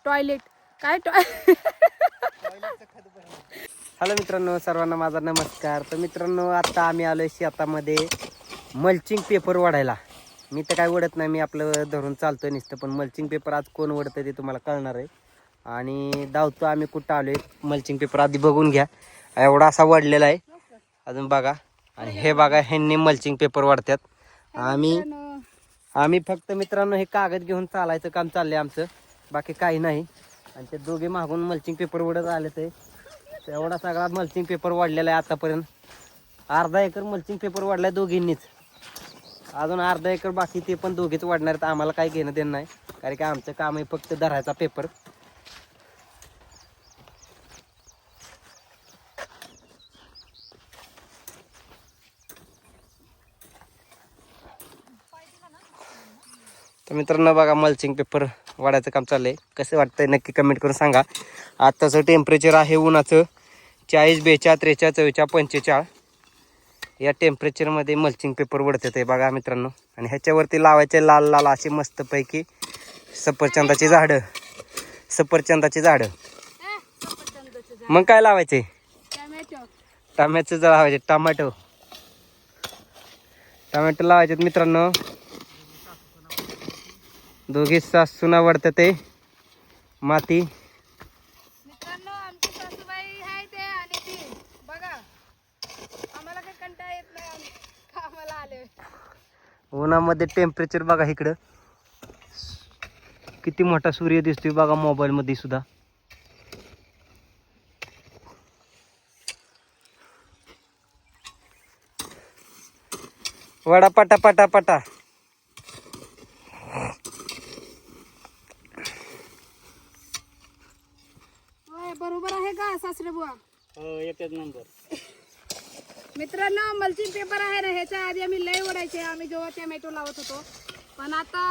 Toilet काय hello मित्रांनो, सर्वांना माझा नमस्कार. तर मित्रांनो, आता आम्ही आलोय शेतामध्ये मल्चिंग पेपर ओढायला. मी तर काय ओढत नाही, मी आपलं धरून चालतोय नुसतं, पण मल्चिंग पेपर आज कोण ओढतं ते तुम्हाला कळणार आहे. आणि धावतो आम्ही कुठं आलोय. मल्चिंग पेपर आधी बघून घ्या, एवढा असा वाढलेला आहे अजून बघा. आणि हे बघा, ह्यांनी मल्चिंग पेपर वाढतात. आम्ही फक्त मित्रांनो हे कागद घेऊन चालायचं काम चाललंय आमचं, बाकी काही नाही. आणि ते दोघे मागून मल्चिंग पेपर ओढत आले ते एवढा सगळा मल्चिंग पेपर वाढलेला आहे. आतापर्यंत अर्धा एकर मल्चिंग पेपर वाढलाय दोघींनीच. अजून अर्धा एकर बाकी, ते पण दोघीच वाढणार. तर आम्हाला काही घेणं देणं नाही, कारण की आमचं काम आहे फक्त धरायचा पेपर. तर मित्रांनो बघा, मल्चिंग पेपर वाढायचं काम चाललंय. कसं वाटतंय नक्की कमेंट करून सांगा. आत्ताचं टेम्परेचर आहे उन्हाचं 40, 42, 43, 44, 45. या टेम्परेचरमध्ये मल्चिंग पेपर वढतात आहे बघा मित्रांनो. आणि ह्याच्यावरती लावायचे लाल लाल अशी मस्तपैकी सफरचंदाची झाडं. मग काय लावायचे? टमॅटो लावायचे. टमॅटो लावायचे मित्रांनो. दोघी सासूना वढतात ते माती. मित्रांनो, आमची सासूबाई आहे ते आणि ती बघा, आम्हाला काही कंटाळा येत नाही, आम्ही कामाला आले. उन्हामध्ये टेम्परेचर बघा इकडं किती मोठा सूर्य दिसतोय बघा मोबाईल मध्ये सुद्धा. वडा पटा पटा पटा. बरोबर आहे का सासरे बुवा? हो, एकच नंबर. मित्रांनो, मल्चिंग पेपर आहे ना, ह्याच्या आधी आम्ही लय ओढायचे. आम्ही जेव्हा टोमॅटो लावत होतो, पण आता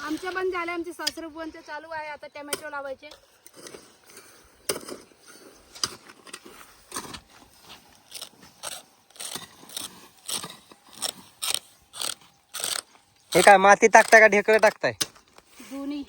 आमच्या बंद झाले. आमचे सासरे बुवांचे चालू आहे आता टोमॅटो लावायचे. हे काय माती टाकताय का ढेकळं टाकताय? दोन्ही.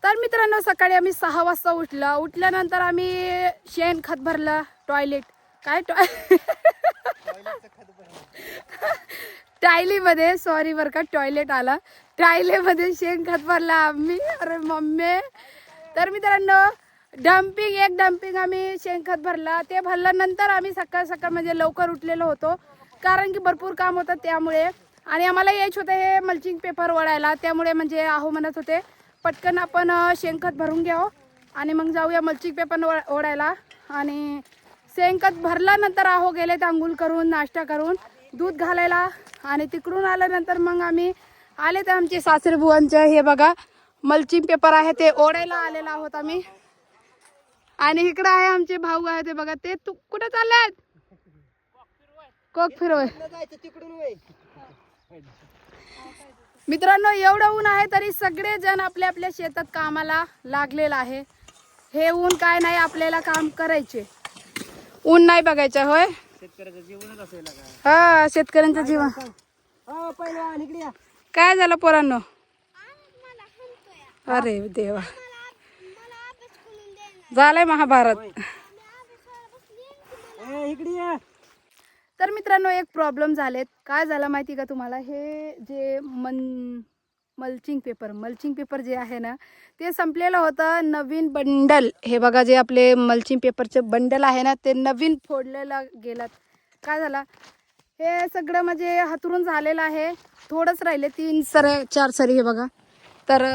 तर मित्रांनो, सकाळी आम्ही 6 वाजता उठल्यानंतर आम्ही शेणखत भरलं. टॉयलेट काय टायलीमध्ये, सॉरी बरं का, टॉयलेट आला. टायलीमध्ये शेणखत भरला आम्ही. अरे मम्मी. तर मित्रांनो, एक डम्पिंग आम्ही शेणखत भरला. ते भरल्यानंतर आम्ही सकाळ म्हणजे लवकर उठलेलो होतो, कारण की भरपूर काम होतं त्यामुळे. आणि आम्हाला यायचं होतं हे मल्चिंग पेपर ओढायला, त्यामुळे म्हणजे आहो म्हणत होते पटकन आपण शेणखत भरून घ्यावं आणि मग जाऊया मल्चिंग पेपर ओढायला. आणि शेणखत भरल्यानंतर आहो गेले ते अंघोळ करून, नाश्ता करून, दूध घालायला. आणि तिकडून आल्यानंतर मग आम्ही आले तर आमचे सासरे बुवांचे हे बघा मल्चिंग पेपर आहे ते ओढायला आलेला आहोत आम्ही. आणि इकडे आहे आमचे भाऊ आहे ते बघा. ते तू कुठे चाललाय? कोक फिरवाय. मित्रांनो, एवढं ऊन आहे तरी सगळे जण आपल्या आपल्या शेतात कामाला लागलेला आहे. हे ऊन काय नाही, आपल्याला काम करायचे, ऊन नाही बघायचं. होय, शेतकऱ्याचं जीवनच असेल. हा, शेतकऱ्यांचं जीवन. काय झालं पोरांनो? अरे देवा, झालंय महाभारत. तर मित्रांनो, एक प्रॉब्लेम झालेत. काय झालं माहिती का तुम्हाला? हे जे मल्चिंग पेपर जे आहे ना, ते संपलेलं होतं. नवीन बंडल, हे बघा जे आपले मल्चिंग पेपरचे बंडल आहे ना, ते नवीन फोडलेलं गेलं. काय झालं, हे सगळं म्हणजे हातरून झालेलं आहे. थोडंच राहिले, 3 सरी 4 सरी हे बघा. तर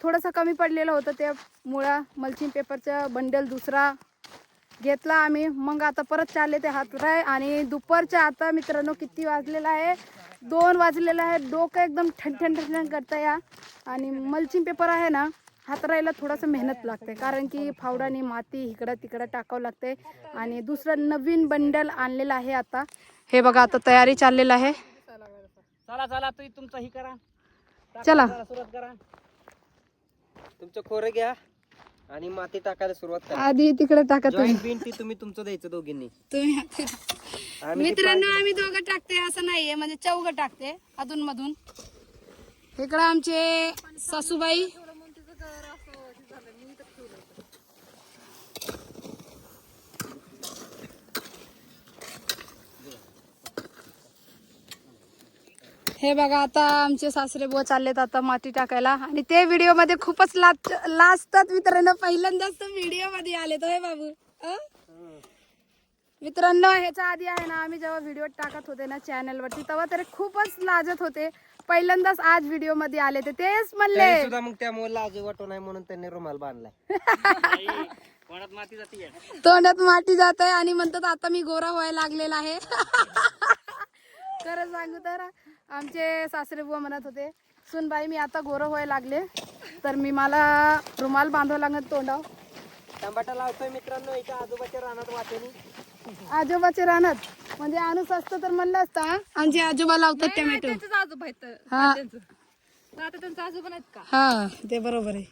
थोडंसं कमी पडलेलं होतं, त्यामुळं मल्चिंग पेपरचा बंडल दुसरा घेतला आम्ही. मग आता परत चालले ते हातराय. आणि दुपारच्या आता मित्रांनो किती वाजलेला आहे? 2 वाजलेला आहे. डोकं एकदम ठणठण करतं या. आणि मल्चिंग पेपर आहे ना, हातरायला थोडंसं मेहनत लागते, कारण की फावडाने माती इकडं तिकडं टाकावं लागते. आणि दुसरं नवीन बंडल आणलेलं आहे आता. हे बघा, आता तयारी चाललेलं आहे. चला चला, तुमचा ही करा. चला. सुरुवात करा. तुमचं खोरं घ्या आणि माती टाकायला सुरुवात करा. आधी तिकडे टाका तुम्ही. जॉईंट बिन ती तुम्ही तुमचं द्यायचं दोघींनी. तुम्ही आम्ही ते मित्रांनो आम्ही दोघं टाकते असं नाहीये, म्हणजे चौघ टाकते अधून मधून. इकडं आमचे सासूबाई, हे बघा आता आमचे सासरे बुवा चाललेत आता माती टाकायला. आणि ते व्हिडिओ मध्ये खूपच लाजतात मित्रांनो. पहिल्यांदाच तर व्हिडिओ मध्ये आले तो हे बाबू. मित्रांनो ह्याच्या आधी आहे ना, आम्ही जेव्हा व्हिडिओ टाकत होते ना चॅनल वरती, तेव्हा तरी खूपच लाजत होते. पहिल्यांदाच आज व्हिडिओ मध्ये आले ते तेच म्हणले. तरी सुद्धा मग त्यामुळे लाज वाटू नाही म्हणून त्यांनी रुमाल बांधलाय. तोंडात माती जात आहे आणि म्हणतात आता मी गोरा व्हायला लागलेला आहे. खरं सांगू तर आमचे सासरे बुवा म्हणत होते, सुनबाई मी आता गोरा व्हायला लागले तर मला रुमाल बांधावं लागणार तोंडावर. टमाटा लावतोय मित्रांनो इथं आजोबाच्या रानात वाटेनी. आजोबाचे रानात म्हणजे आणूस असतं तर म्हणलं असतं हा, आमचे आजोबा लावतात टोमॅटो. हा हा ते बरोबर आहे.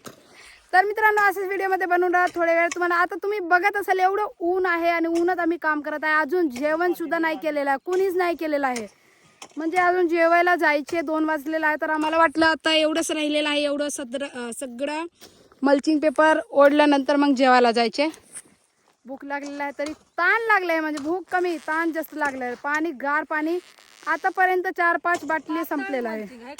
तर मित्रांनो असेच व्हिडिओ मध्ये बनवून राहा थोड्या वेळ. तुम्हाला आता तुम्ही बघत असाल एवढं ऊन आहे आणि उन्हात आम्ही काम करत आहे. अजून जेवण सुद्धा नाही केलेलं आहे, कोणीच नाही केलेलं आहे. म्हणजे अजून जेवायला जायचे 2 वाजलेला आहे. तर आम्हाला वाटलं आता एवढंच राहिलेलं आहे, एवढं सगळं मल्चिंग पेपर ओढल्यानंतर मग जेवायला जायचे. भूक लागलेला आहे तरी ताण लागलाय, म्हणजे भूक कमी ताण जास्त लागलाय. पाणी गार पाणी आतापर्यंत 4-5 बाटली संपलेलं आहे.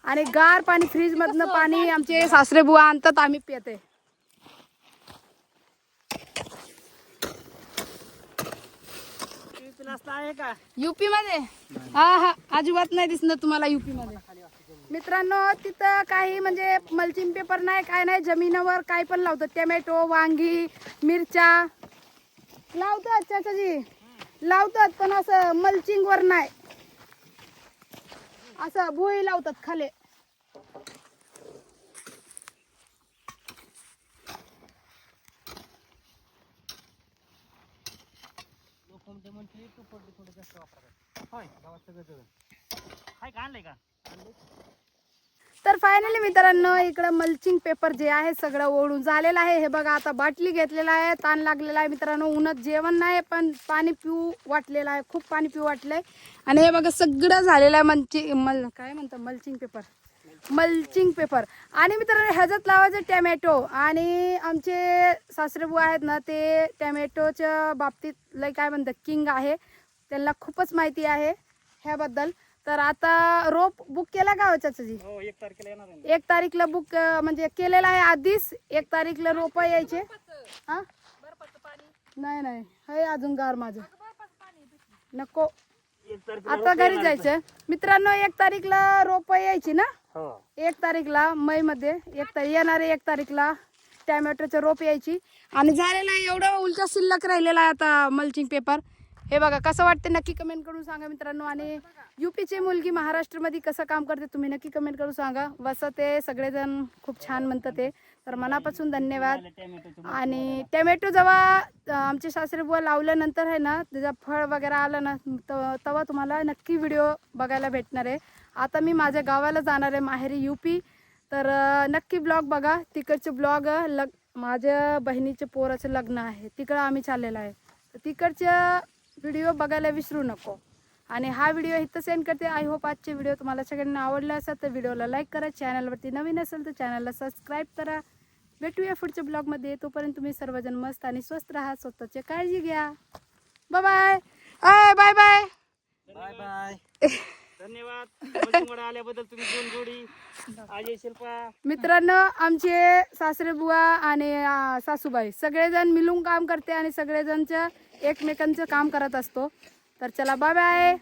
आणि गार पाणी फ्रीज मधनं पाणी आमचे सासरे बुवा आणतात, आम्ही पिते. युपी मध्ये हा अजिबात नाही दिसणार तुम्हाला युपी मध्ये. मित्रांनो तिथं काही म्हणजे मल्चिंग पेपर नाही, काय नाही, जमिनीवर काय पण लावतात. टोमॅटो, वांगी, मिरच्या लावतात चाचाजी, लावतात पण असं मल्चिंग वर नाही, असं भुई लावतात खाली. तर फायनली मित्रांनो इकडं मल्चिंग पेपर जे आहे सगळं ओढून झालेलं आहे. हे बघा आता बाटली घेतलेला आहे, ताण लागलेला आहे मित्रांनो. उन्हात जेवण नाही पण पाणी पिऊ वाटलेलं आहे, खूप पाणी पिऊ वाटलंय. आणि हे बघा सगळं झालेलं आहे काय म्हणतात मल्चिंग पेपर. आणि मित्रांनो ह्याच्यात लावायचं टॅमॅटो. आणि आमचे सासरेबुवा आहेत ना, ते टॅमॅटोच्या बाबतीत लय काय म्हणतात किंग आहे, त्यांना खूपच माहिती आहे ह्याबद्दल. तर आता रोप बुक केला का चाचाजी? 1 तारखेला येणार आहे. 1 तारीखला बुक म्हणजे केलेला आहे आधीच. 1 तारीखला रोप यायचे. हा नाही हे अजून गार माझं नको, आता घरी जायचं. मित्रांनो 1 तारीखला रोप यायची ना, 1 तारीखला मै मध्ये 1 तारीख येणारे 1 तारीखला टॅमॅटोचं रोप यायची. आणि झालेला आहे एवढं उलटा शिल्लक राहिलेला आहे आता मल्चिंग पेपर. हे बघा कसं वाटते नक्की कमेंट करून सांगा मित्रांनो. आणि युपीची मुलगी महाराष्ट्रामध्ये कसं काम करते तुम्ही नक्की कमेंट करून सांगा. वसं ते सगळेजण खूप छान म्हणतात ते, तर मनापासून धन्यवाद. आणि टॅमॅटो जेव्हा आमचे सासरे बुवा लावल्यानंतर आहे ना, त्याचा फळ वगैरे आलं ना, तेव्हा तुम्हाला नक्की व्हिडिओ बघायला भेटणार आहे. आता मी माझ्या गावाला जाणार आहे माहेरी युपी, तर नक्की ब्लॉग बघा. तिकडचे ब्लॉग माझ्या बहिणीच्या पोराचं लग्न आहे, तिकडं आम्ही चाललेलं आहे, तर तिकडच्या व्हिडिओ बघायला विसरू नको. आणि हा व्हिडिओ इथं सेंड करते. आय होप आजचे व्हिडिओ तुम्हाला सगळ्यांना आवडला असेल तर व्हिडिओला लाईक करा. चॅनलवरती नवीन असेल तर चॅनलला सबस्क्राईब करा. भेटूया पुढच्या ब्लॉगमध्ये. तोपर्यंत तुम्ही सर्वजण मस्त आणि स्वस्त राहा, स्वतःची काळजी घ्या. Bye bye bye. धन्यवाद आल्याबद्दल. तुम्ही 2 जोडी अजय शिल्पा मित्रांनो आमचे सासरे बुवा आणि सासूबाई सगळेजण मिळून काम करते आणि सगळेजणच्या एकमेकांचं काम करत असतो. तर चला बाय बाय.